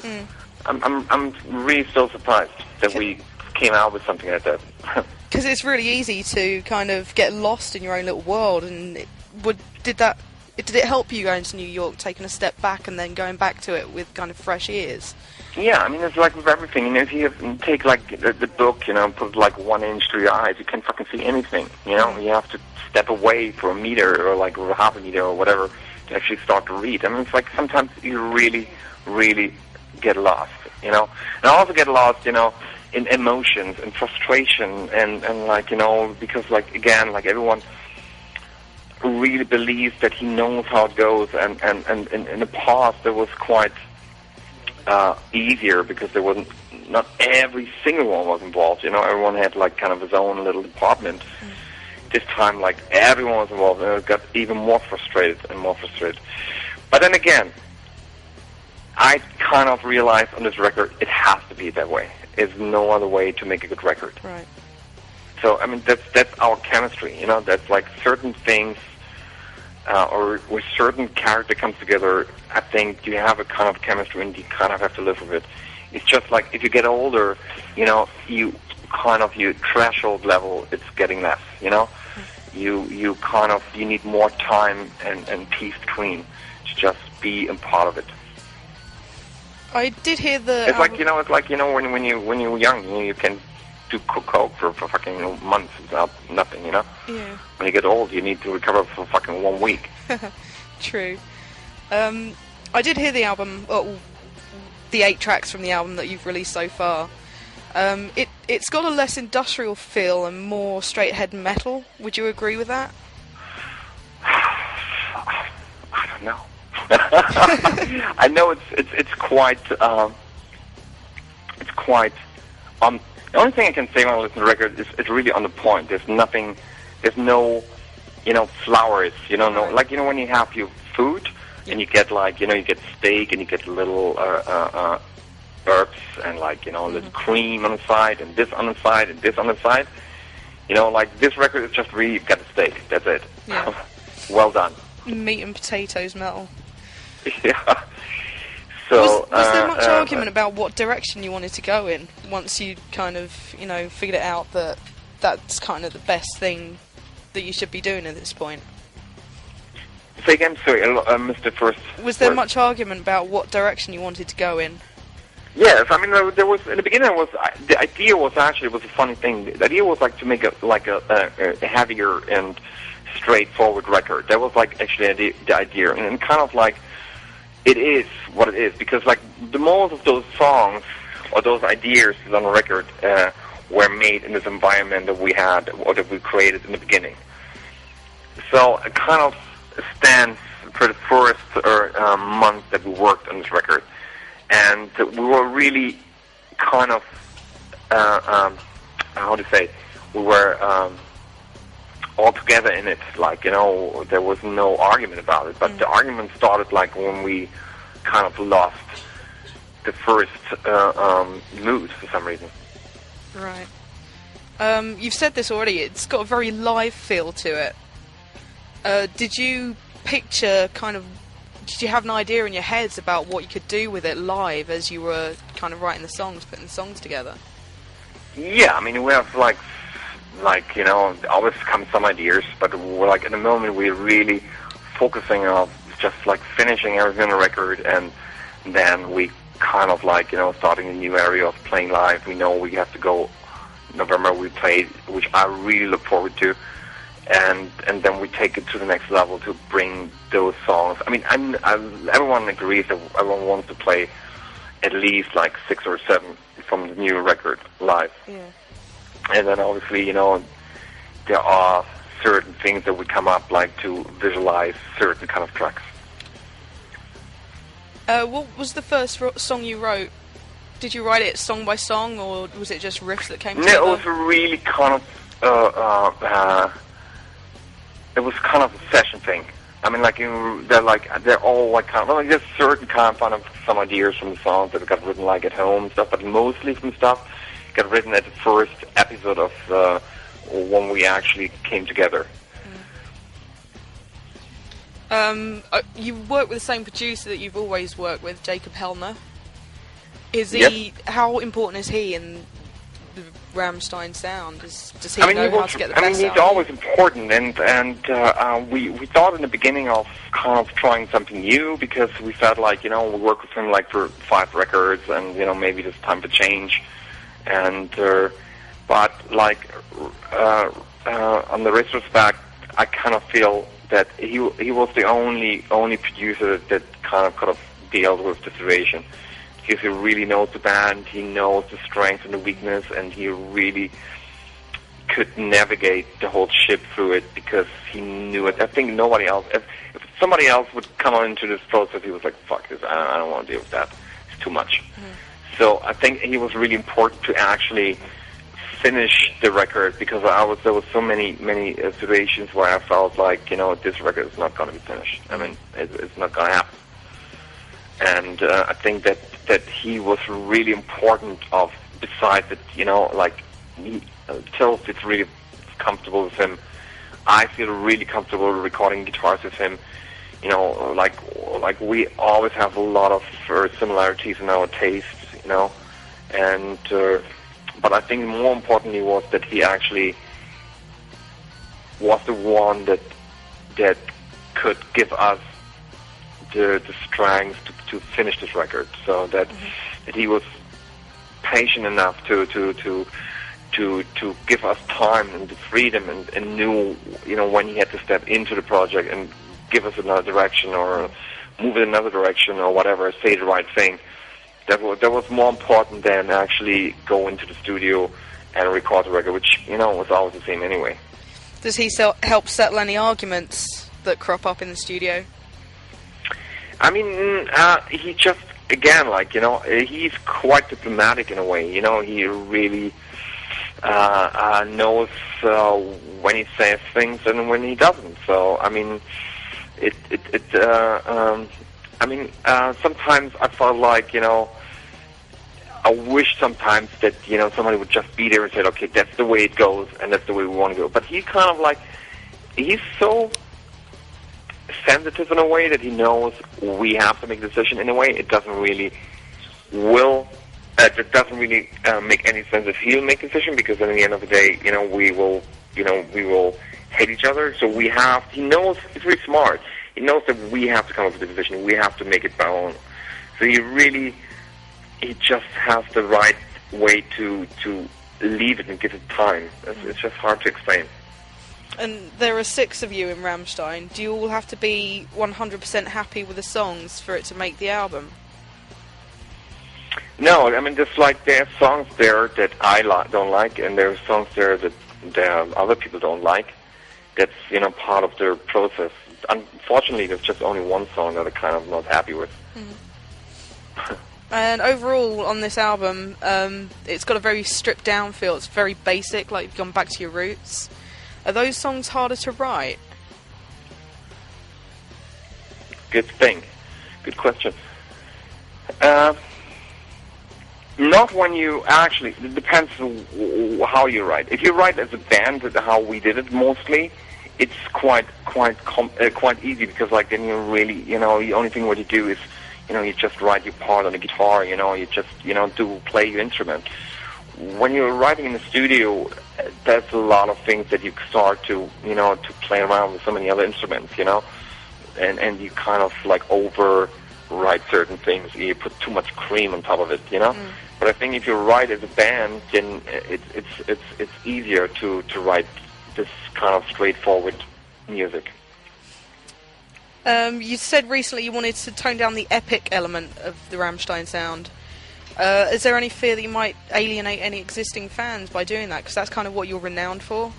Mm. I'm really still surprised that we came out with something like that. Because it's really easy to kind of get lost in your own little world, and did it help you going to New York, taking a step back and then going back to it with kind of fresh ears? Yeah, I mean, it's like with everything, you know, if you take, like, the book, you know, and put, like, 1 inch through your eyes, you can't fucking see anything, you know? You have to step away for a meter or, like, half a meter or whatever to actually start to read. I mean, it's like sometimes you really, really get lost, you know? And I also get lost, you know, in emotions and frustration and like, you know, because, like, again, like, everyone really believes that he knows how it goes, and in the past there was quite easier because there wasn't, not every single one was involved, you know, everyone had like kind of his own little department. This time, like, everyone was involved, and it got even more frustrated and more frustrated. But then again, I kind of realized on this record it has to be that way. There's no other way to make a good record. Right. So I mean, that's our chemistry, you know. That's like certain things, or where certain character comes together. I think you have a kind of chemistry, and you kind of have to live with it. It's just like if you get older, you know, you kind of, your threshold level, it's getting less, you know. You kind of, you need more time and peace between to just be a part of it. I did hear the. It's like, you know, when you're young, you know, you can do coke for fucking months without nothing, you know. Yeah. When you get old, you need to recover for fucking 1 week. True. I did hear the album, the 8 tracks from the album that you've released so far. It's got a less industrial feel and more straight-ahead metal. Would you agree with that? I don't know. I know it's quite. It's quite. The only thing I can say when I listen to the record is it's really on the point. There's nothing. There's no, you know, flowers. You know, no, like, you know, when you have your food and you get, like, you know, you get steak and you get little herbs and, like, you know, a little cream on the side and this on the side and this on the side. You know, like, this record is just really, you've got the steak. That's it. Yeah. Well done. Meat and potatoes metal. Yeah. So was there much argument about what direction you wanted to go in once you kind of, you know, figured it out that that's kind of the best thing that you should be doing at this point? Say again, sorry, I missed the first. Was there much argument about what direction you wanted to go in? Yes, I mean, there was, in the beginning, the idea was actually, it was a funny thing. The idea was like to make a heavier and straightforward record. That was like actually the idea, and kind of like, it is what it is, because like the most of those songs or those ideas on the record were made in this environment that we had or that we created in the beginning. So it kind of stands for the first month that we worked on this record, and we were really kind of how to say, we were all together in it, like, you know, there was no argument about it, but the argument started like when we kind of lost the first mood for some reason. Right. You've said this already, it's got a very live feel to it. Did you have an idea in your heads about what you could do with it live as you were kind of writing the songs, putting the songs together? Yeah, I mean, we have like, you know, always come some ideas, but we're like, at the moment, we're really focusing on just like finishing everything on the record, and then we kind of like, you know, starting a new area of playing live. We know we have to go November, we played, which I really look forward to, and then we take it to the next level to bring those songs. I mean, everyone agrees that everyone wants to play at least like 6 or 7 from the new record live. Yeah. And then obviously, you know, there are certain things that we come up like to visualize certain kind of tracks. What was the first song you wrote? Did you write it song by song, or was it just riffs that came together? No, it was really kind of, it was kind of a session thing. I mean, like, they're all like kind of, like, there's certain kind of some ideas from the songs that got written like at home and stuff, but mostly from stuff got written at the first episode of when we actually came together. You work with the same producer that you've always worked with, Jacob Hellner. Is Yes. he? How important is he in the Rammstein sound? Does he I mean, know he how was. to get the I mean, best he's out of always important, and we thought in the beginning of kind of trying something new because we felt like we worked with him like for 5 records, and maybe it's time to change, and but like on the retrospect, I kind of feel that he was the only producer that kind of could have dealt with the situation. Because he really knows the band, he knows the strength and the weakness, and he really could navigate the whole ship through it because he knew it. I think nobody else, if somebody else would come on into this process, he was like, fuck this, I don't want to deal with that. It's too much. So I think he was really important to actually finish the record because there was so many situations where I felt like, this record is not going to be finished. I mean, it's not going to happen. And I think that he was really important besides that, until it's really comfortable with him, I feel really comfortable recording guitars with him. Like we always have a lot of similarities in our tastes, and but I think more importantly was that he actually was the one that could give us the strength to finish this record, so that he was patient enough to give us time and the freedom and knew when he had to step into the project and give us another direction or move in another direction or whatever, say the right thing. That was more important than actually go into the studio and record the record, which was always the same anyway. Does he help settle any arguments that crop up in the studio? I mean, he just, again, he's quite diplomatic in a way. He really knows when he says things and when he doesn't. So, I mean, sometimes I felt like, I wish sometimes that, somebody would just be there and say, okay, that's the way it goes and that's the way we want to go. But he's kind of he's so sensitive in a way that he knows we have to make a decision in a way. It doesn't really make any sense if he'll make a decision, because at the end of the day, we will hate each other. So he knows, he's really smart. He knows that we have to come up with a decision. We have to make it by our own. So he just has the right way to leave it and give it time. It's just hard to explain. And there are 6 of you in Rammstein. Do you all have to be 100% happy with the songs for it to make the album? No, I mean, there are songs there that I don't like, and there are songs there that other people don't like. That's, part of their process. Unfortunately, there's just only one song that I'm kind of not happy with. And overall, on this album, it's got a very stripped down feel. It's very basic, like you've gone back to your roots. Are those songs harder to write? Good thing. Good question. Not when you actually. It depends how you write. If you write as a band, how we did it mostly, it's quite easy, because then you really, the only thing what you do is, you just write your part on the guitar. You just play your instrument. When you're writing in the studio, there's a lot of things that you start to play around with so many other instruments, and you kind of overwrite certain things. You put too much cream on top of it, But I think if you write as a band, then it's easier to write this kind of straightforward music. You said recently you wanted to tone down the epic element of the Rammstein sound. Is there any fear that you might alienate any existing fans by doing that? Because that's kind of what you're renowned for.